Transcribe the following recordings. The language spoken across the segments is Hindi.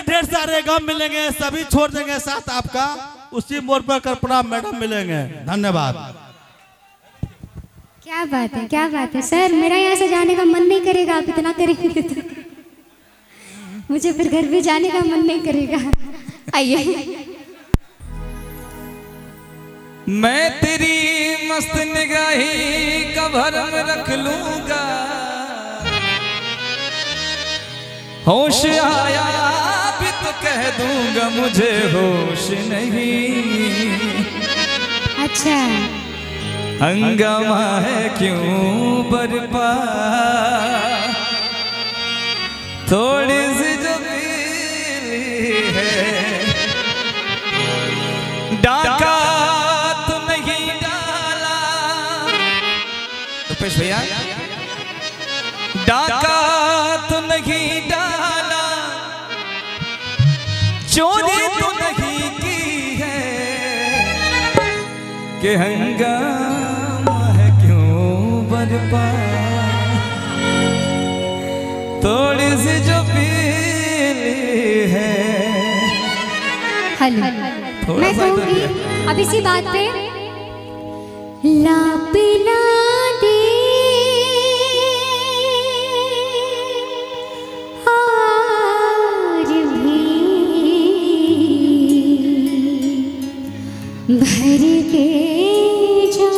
ढेर सारे गम मिलेंगे, सभी छोड़ देंगे साथ आपका, उसी मोड़ पर कल्पना मैडम मिलेंगे। धन्यवाद। क्या बात है, क्या बात है सर, मेरा यहाँ से जाने का मन नहीं करेगा, आप इतना करेंगे तो मुझे फिर घर भी जाने का मन नहीं करेगा। आइए। मैं तेरी मस्त निगाही का भरम रख लूंगा, होश आया भी तो कह दूंगा मुझे होश नहीं। अच्छा, हंगामा है क्यों बरपा, थोड़ी सी जो पीली है, डाका तो नहीं डाला रुपेश भैया, डाका तो नहीं डाला, चोरी तो नहीं की है, कि हंगामा है क्यों बरपा, थोड़ी सी जो पीली है। मैं कहूँगी अब इसी बात पे ला पिला दे और भी भर के जा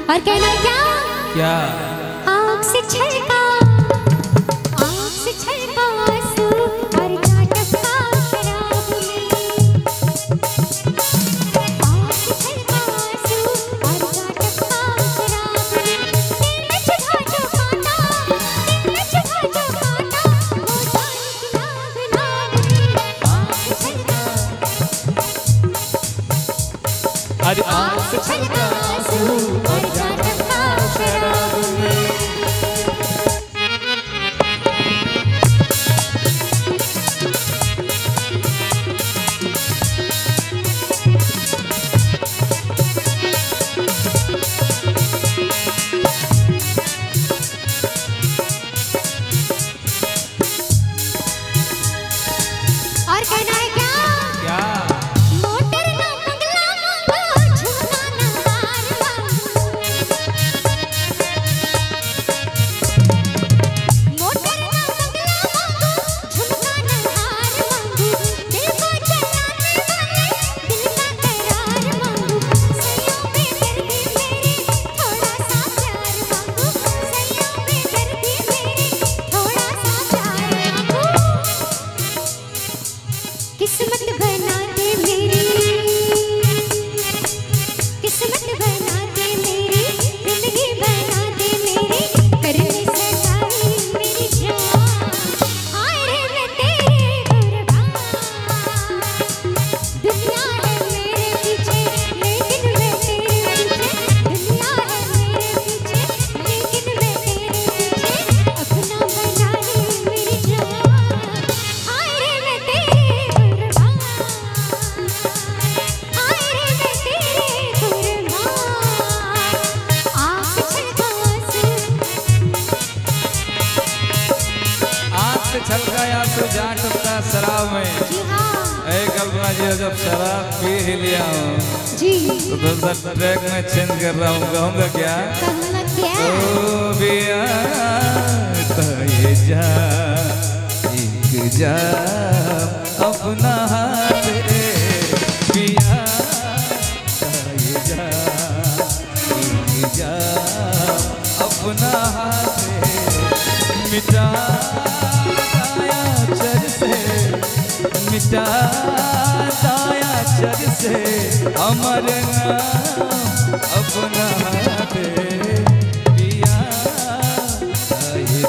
और कहना क्या क्या आँख से छलका आंसू और नाटका शराब में, आँख से छलका आंसू और नाटका शराब में, दिल में चुभा जो कांटा, दिल में चुभा जो कांटा, वो जान की नाग नाग में, आँख से छलका अरे आँख से छलका आंसू और नाटका शराब में। और कहना है क्या क्या मोटर ना मंगला मांगो, झुमका ना हार मांगो, मोटर ना मंगला मांगो, झुमका ना हार मांगो, दिल को जलाने वाले दिल का करार मांगो, सैयों पे दर्दी मेरे थोड़ा सा प्यार मांगो, सैयों पे दर्दी मेरे थोड़ा सा प्यार मांगो। किस्मत बना दे मेरी, किस्मत बना दे मेरी, जिंदगी बना दे मेरी, करनी सगाई मेरी जान, हाय रे मैं तेरे कुर्बान, दुनिया है मेरे पीछे लेकिन मैं तेरे पीछे, दुनिया है मेरे पीछे लेकिन मैं तेरे पीछे, अपना बना ले मेरी जान, हाय रे मैं तेरे कुर्बान, हाय रे मैं तेरे कुर्बान, आँख से छलका आंसू, आँख से छलका आंसू जा टपका शराब में। जी हाँ ऐ कल्पना जी जब शराब पी ही लिया हूँ जी, तो दूसरा ट्रैक में चेंज कर रहा हूँ, कहूँगा क्या कहना क्या ओ बिया तो ये जा एक जा अपना हाथ बिया तो ये जा एक जा अपना हाथ मिटा दाया चर से, मिटा दाया चर से अमर नाम अपना हाथ पिया ये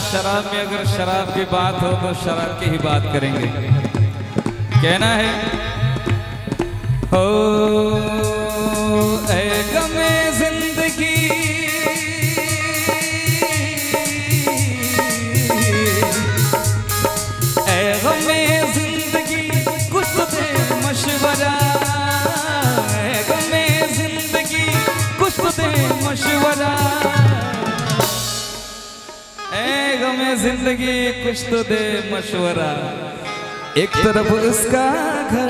शराब में अगर शराब की बात हो तो शराब की ही बात करेंगे। कहना है हो ऐ गमे जिंदगी ऐ गमे जिंदगी कुछ तो दे मशवरा ऐ गमे जिंदगी कुछ तो दे मशवरा ऐ गमे जिंदगी कुछ तो दे मशवरा। एक तरफ उसका घर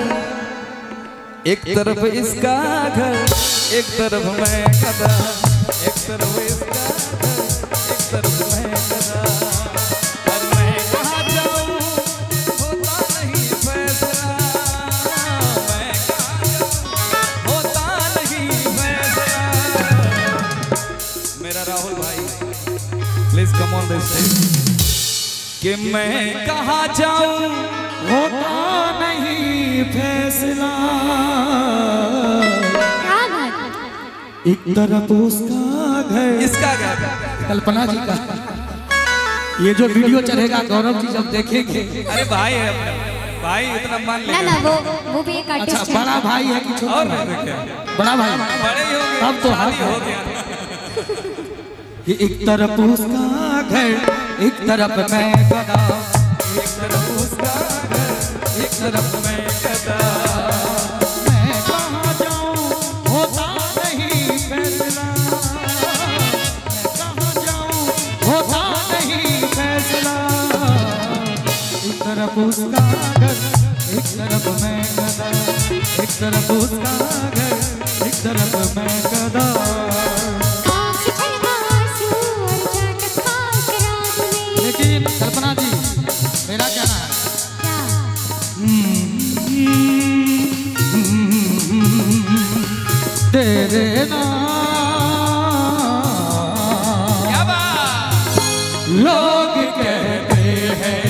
एक तरफ इसका घर एक तरफ मैं गधा एक तरफ इसका घर एक तरफ मैं गधा। और मैं कहाँ जाऊँ होता नहीं फैसला मैं कहाँ जाऊँ होता नहीं फैसला। मेरा राहुल भाई please come on this stage कि मैं कहाँ जाऊँ होता नहीं फैसला। एक तरफ उसका घर इसका घर कल्पना जी का ये जो वीडियो चलेगा गौरव जी जब देखेंगे। अरे भाई है अपना भाई इतना मान ले। ना ना वो भी एक आर्टिस्ट अच्छा है। बड़ा भाई है कि छोटा और भाई? नहीं तो क्या बड़ा भाई बड़े ही हो गए अब तो हाँ शादी हो गया। कि एक तरफ उसका घर एक तरफ मैं गधा एक तरफ उसका घर एक तरफ मैं गधा। मैं कहाँ जाऊँ होता नहीं फैसला मैं कहाँ जाऊँ होता नहीं फैसला। एक तरफ उसका घर एक तरफ मैं गधा एक तरफ उसका घर एक तरफ मैं गधा। आँख से छलका आंसू और जाकर खाक रात में। लेकिन कल्पना जी मेरा कहना है क्या? तेरे नाम क्या बात लोग कहते हैं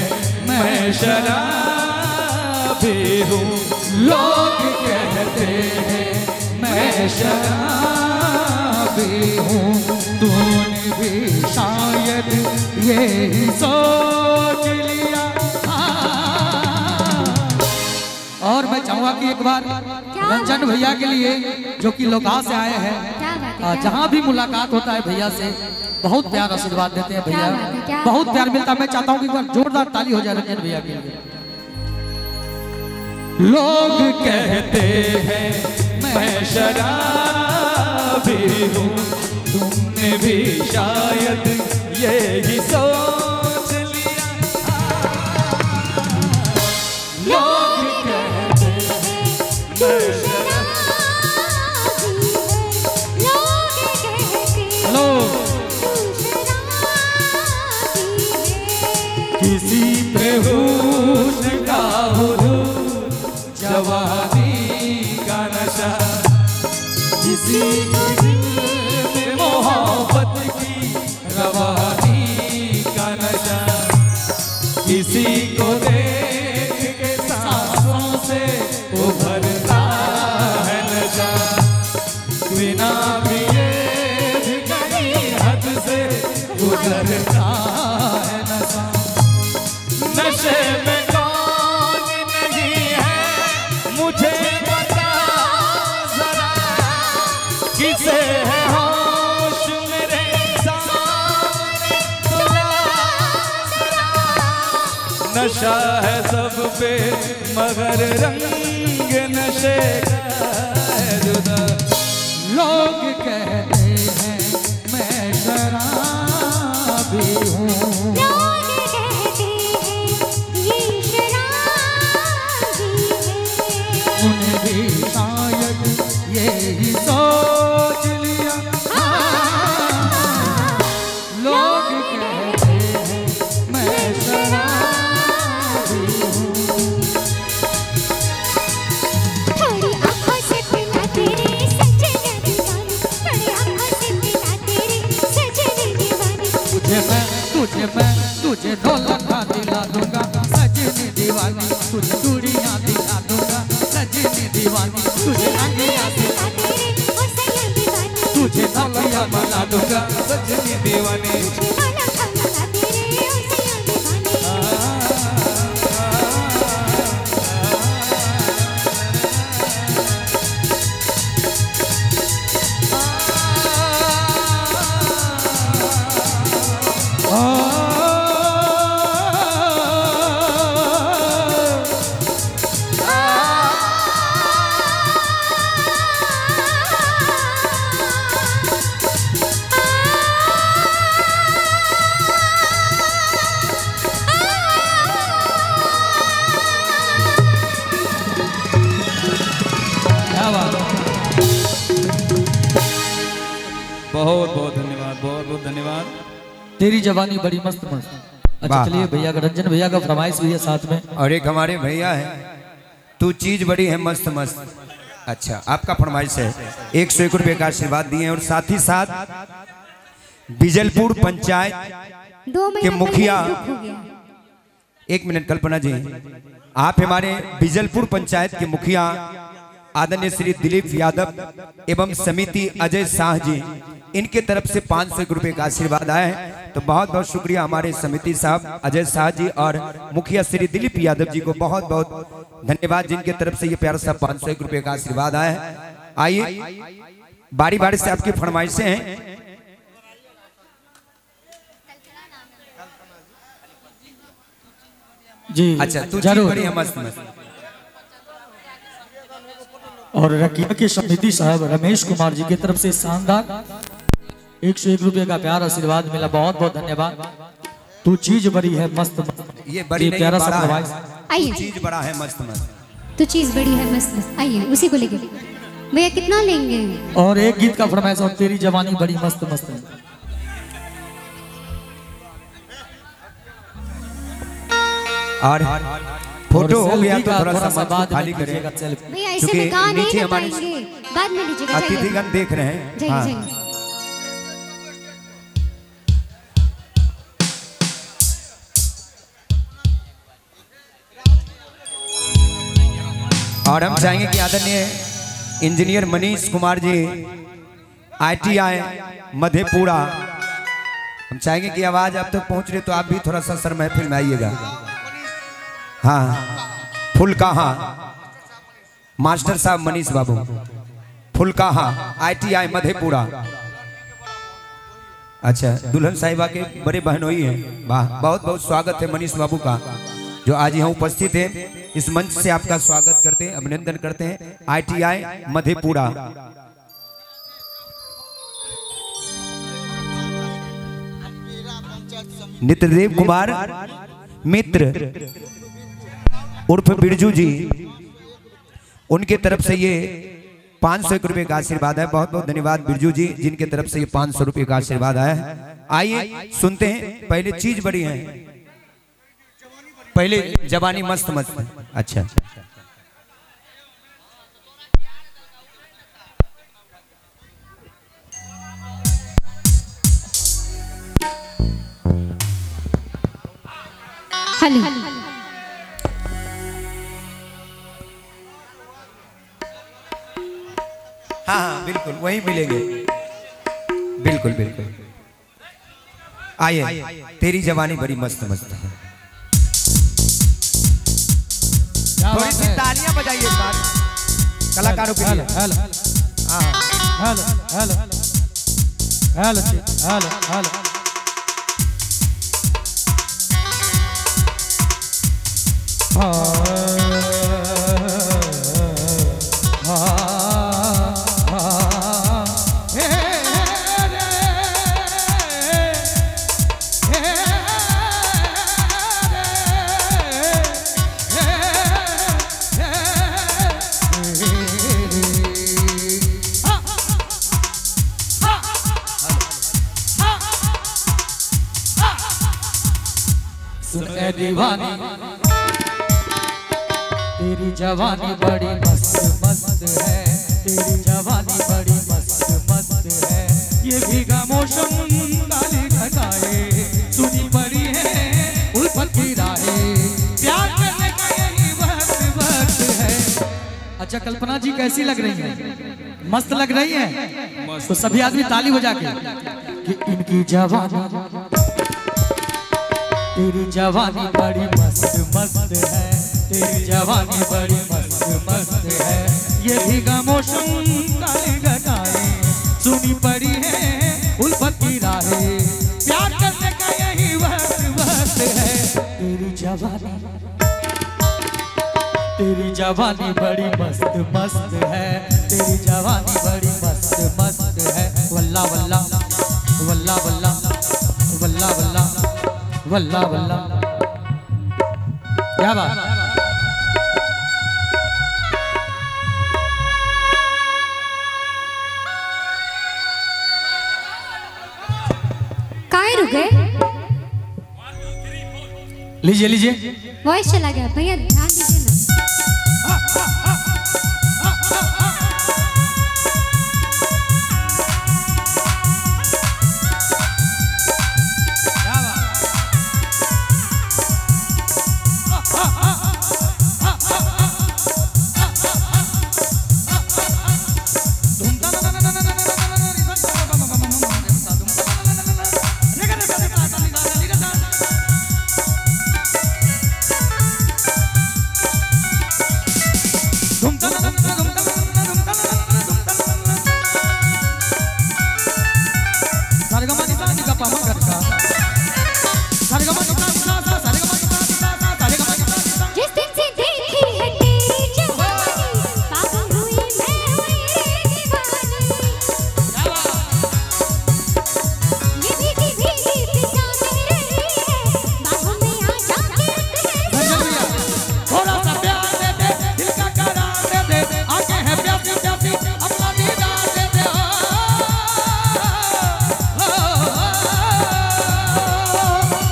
मैं शराबी हूँ लोग कहते हैं मैं शराबी हूँ तूने भी शायद यही सोच लिया। और मैं चाहूँगा कि एक बार रंजन भैया के लिए जो कि लोका से आए हैं क्या बात है? जहाँ भी मुलाकात होता है भैया से बहुत प्यार आशीर्वाद देते हैं भैया क्या बात है, क्या बहुत प्यार मिलता है। मैं चाहता हूँ कि एक बार जोरदार ताली हो जाए रंजन भैया के लिए। लोग कहते हैं मैं शराबी हूँ तुमने भी शायद यही सोच लिया। लोग कहते तू शराबी है। लोग कहते हेलो तू शराबी है। किसी पे होश का हुरूर जवानी का नशा किसी के दिल में मोहब्बत की रवानी का नशा किसी को देख के सांसों से उभरता है नशा बिना पिए भी कहीं हद से गुजरता है नशा। नशे में कौन नहीं है मुझे बता जरा किसे है होश मेरे सामने तुला जरा। नशा है सब पे मगर रंग नशे का है जुदा। लोग कहते हैं मैं शराबी हूँ लोग कहते हैं ये शराबी है। उन्हें भी शायद यही सोच लिया। लोग कहते हैं मैं शराबी हूँ थोड़ी आँखों से पिला तेरे सजने दीवानी। थोड़ी आँखों से पिला तेरे सजने दीवानी। तुझे ढोलका दिला दूंगा सजनी दीवानी तुझे चूड़ियाँ दिला दूंगा सजनी दीवानी तुझे अंगिया पिला तेरे ओ सैया दीवानी। तुझे नलिया बना दूंगा सजनी दीवानी वाला खाना तेरे ओ तेरी जवानी बड़ी मस्त मस्त। अच्छा वाह। चलिए भैया का रंजन भैया का फरमाइश भी है साथ में। और एक हमारे भैया है, तू चीज बड़ी है मस्त मस्त। अच्छा आपका फरमाइश है, 101 रुपये का आशीर्वाद दिए हैं। और साथ ही साथ बिजलपुर पंचायत 2 के महीना मुखिया, पहले दुख हो गया। 1 मिनट कल्पना जी, आप हमारे बिजलपुर पंचायत के मुखिया आदरणीय श्री दिलीप यादव एवं समिति अजय शाह जी, इनके तरफ से 500 रुपये का आशीर्वाद आया है। तो बहुत बहुत शुक्रिया हमारे समिति साहब अजय शाह जी और मुखिया श्री दिलीप यादव जी को बहुत बहुत धन्यवाद, जिनके तरफ से ये प्यारा सा 500 रुपये का आशीर्वाद आया है। आइए बारी बारी से आपकी फरमाइशें हैं। जी अच्छा तू चीज जरूर। बड़ी है मस्त मस्त। और रकिया के समिति साहब रमेश कुमार जी की तरफ से शानदार 101 रुपये का प्यार आशीर्वाद मिला, बहुत बहुत धन्यवाद। तू चीज बड़ी है मस्त मस्त। ये बड़ी नहीं, प्यारा सा बड़ा फरमाइश। है। आइए चीज बड़ा है मस्त मस्त। तो चीज बड़ी है मस्त मस्त। आइए उसी को लेके भैया कितना लेंगे? और एक गीत का फरमाइश, और तेरी जवानी बड़ी मस्त मस्त है। और फोटो और हो गया सेल्फी तो का थोड़ा सा मंच को बाद में खाली करें, लीजिएगा सेल्फी। भैया ऐसे क्योंकि में गा नहीं नीचे ना हमारे पाएंगे, बाद में लीजिएगा। अतिथिगण देख रहे हैं। जाइए हाँ। जाइए। और हम चाहेंगे कि आदरणीय इंजीनियर मनीष कुमार जी ITI मधेपुरा, हम चाहेंगे कि आवाज आप तक पहुंच रही, तो आप भी थोड़ा सा सर महफिल में आइएगा। हाँ फुलकाहा मास्टर साहब मनीष बाबू, फुलकाहा ITI मधेपुरा। अच्छा दुल्हन साहिबा के बड़े बहनोई हैं। वाह, बहुत बहुत स्वागत है मनीष बाबू का, जो आज यहाँ उपस्थित हैं। इस मंच से आपका स्वागत करते हैं, अभिनंदन करते हैं। ITI मधेपुरा। नित्यदेव कुमार मित्र उर्फ बिरजू जी, उनके तरफ से ये 501 रुपये का आशीर्वाद है। बहुत बहुत धन्यवाद बिरजू जी, जिनके तरफ से ये 500 रुपये का आशीर्वाद आया है। आइए सुनते हैं। पहले चीज बड़ी है, पहले जवानी मस्त मस्त। अच्छा हेलो हाँ हाँ बिल्कुल वही मिलेंगे, बिल्कुल बिल्कुल। आइए तेरी जवानी बड़ी मस्त मस्त है। थोड़ी सी तालियां बजाइए इस बार कलाकारों के लिए। हेलो हाँ hello hello hello hello hello. सुन ए दीवानी तेरी जवानी बड़ी मस्त मस्त है, तेरी जवानी बड़ी मस्त मस्त है। ये भीगा मौसम काली घटाए, सुनी पड़ी है उल्फत की राहें, प्यार करने का यही वक्त वक्त है। अच्छा कल्पना जी कैसी लग रही है? मस्त लग रही है? तो सभी आदमी ताली बजा के कि इनकी जवानी तेरी जवानी बड़ी मस्त मस्त है, तेरी जवानी बड़ी मस्त मस्त है। ये भीगा मौसम काली घटाए, सुनी पड़ी है उल्फत की राहें, प्यार करने का यही वक्त वक्त है। तेरी जवानी बड़ी मस्त मस्त है, तेरी जवानी बड़ी मस्त मस्त है। वल्ला वल्ला वल्ला वल्ला वल्ला वल्ला वल्ला वल्ला। क्या बात। काहे रुके? लीजिए लीजिए। वॉइस चला गया भैया, ध्यान दीजिए ना। जिस दिन से देखी है तेरी जवानी, पागल हुई मैं हुई दीवानी। ये भीगी भीगी फिजा में रही है, बाहों में आ जाके थोड़ा सा प्यार दे दे, दिल का करार दे दे, आंखें हैं प्यासी प्यासी, अपना दीदार दे दे।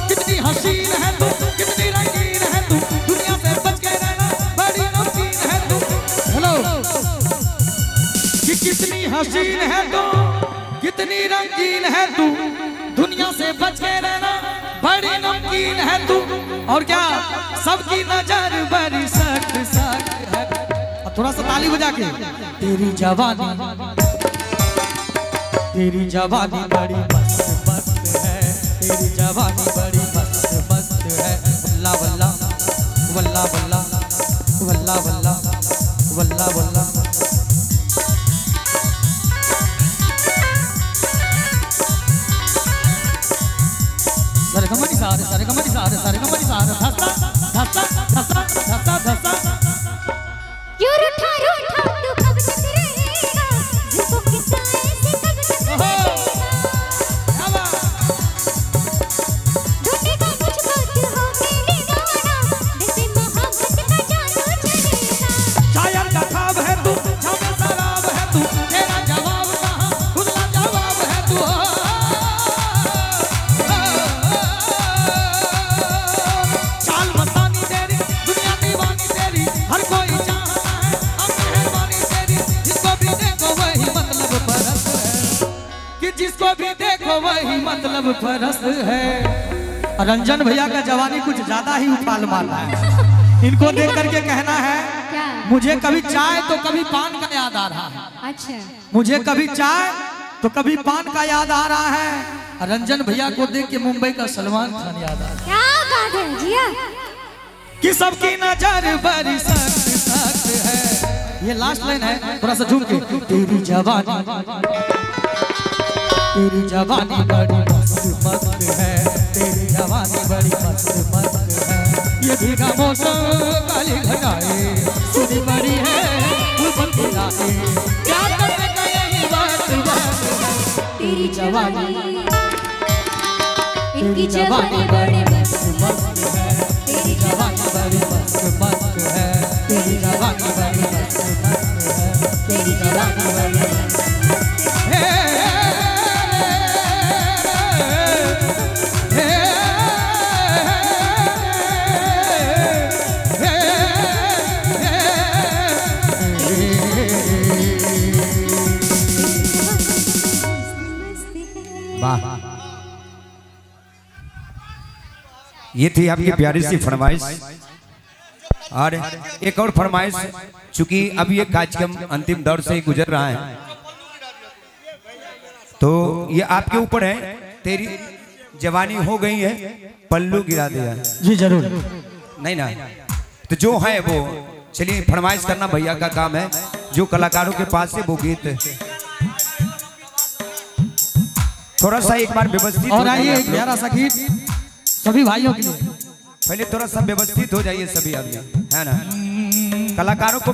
कितनी हसीन है तू, कितनी रंगीन है तू, दुनिया से बच के रहना बड़ी नमकीन है तू। हेलो, कि कितनी हसीन है तू, कितनी रंगीन है तू, दुनिया से बच के रहना बड़ी नमकीन है तू। और क्या, सबकी नजर बड़ी सख्त सख्त है। और थोड़ा सा ताली बजा के। तेरी जवानी बड़ी मस्त मस्त है, तेरी जवानी बड़ी मस्त मस्त है। वल्ला वल्ला वल्ला वल्ला वल्ला वल्ला वल्ला वल्ला। सरगमनी सारे सरगमनी सारे सरगमनी सारे धसा धसा धसा धसा धसा। क्यों रूठा रूठा तू कब तक रहेगा, जिसको खिंचाए से कब तक रहेगा। ढूंढेगा मुझको तू हो के दीवाना, जैसे मोहब्बत का जादू चलेगा। शायर का ख्वाब है तू, छाव शराब है तू, तेरा जवाब कहाँ, खुदा जवाब है तू। चाल मस्तानी तेरी, दुनिया दीवानी तेरी, हर कोई चाहता है अब मेहरबानी तेरी। जिसको भी देखो वही मतलब परस्त है, कि जिसको भी देखो वही मतलब परस्त है। रंजन भैया का जवानी कुछ ज्यादा ही उछाल मार रहा है। इनको देख करके कहना है, क्या? मुझे कभी चाय तो कभी पान का याद आ रहा है। अच्छा, मुझे कभी चाय तो कभी पान का याद आ रहा है। रंजन भैया को देख के मुंबई का सलमान खान याद आ रहा है। क्या बात है जिया। कि सबकी नजर बड़ी सख्त सख्त है। ये लास्ट लाइन है, थोड़ा सा झूम के। तेरी जवानी बड़ी मस्त मस्त है, तेरी जवानी बड़ी मस्त मस्त है। ये भीगा मौसम काली घटाए, सुनी बड़ी है ऊपर की रातें, क्या करने का यही बात बात है। तेरी जवानी, इनकी जवानी बड़ी मस्त मस्त है। तेरी जवानी बड़ी मस्त मस्त है, तेरी जवानी बड़ी मस्त मस्त है, तेरी जवानी बड़ी मस्त है। वाह, ये थी आपकी प्यारी सी फरमाइश। और एक और फरमाइश, चूंकि अब ये कार्यक्रम अंतिम दौर से गुजर रहा है, तो ये आपके ऊपर है। तेरी जवानी हो गई है, पल्लू गिरा दिया। जी जरूर। नहीं ना, तो जो है वो चलिए फरमाइश करना भैया का काम है। जो कलाकारों के पास है वो गीत थोड़ा सा एक बार व्यवस्थित और आइए एक प्यारा सा गीत सभी भाइयों के लिए। पहले थोड़ा सा व्यवस्थित हो जाइए सभी आदमी, है ना, कलाकारों को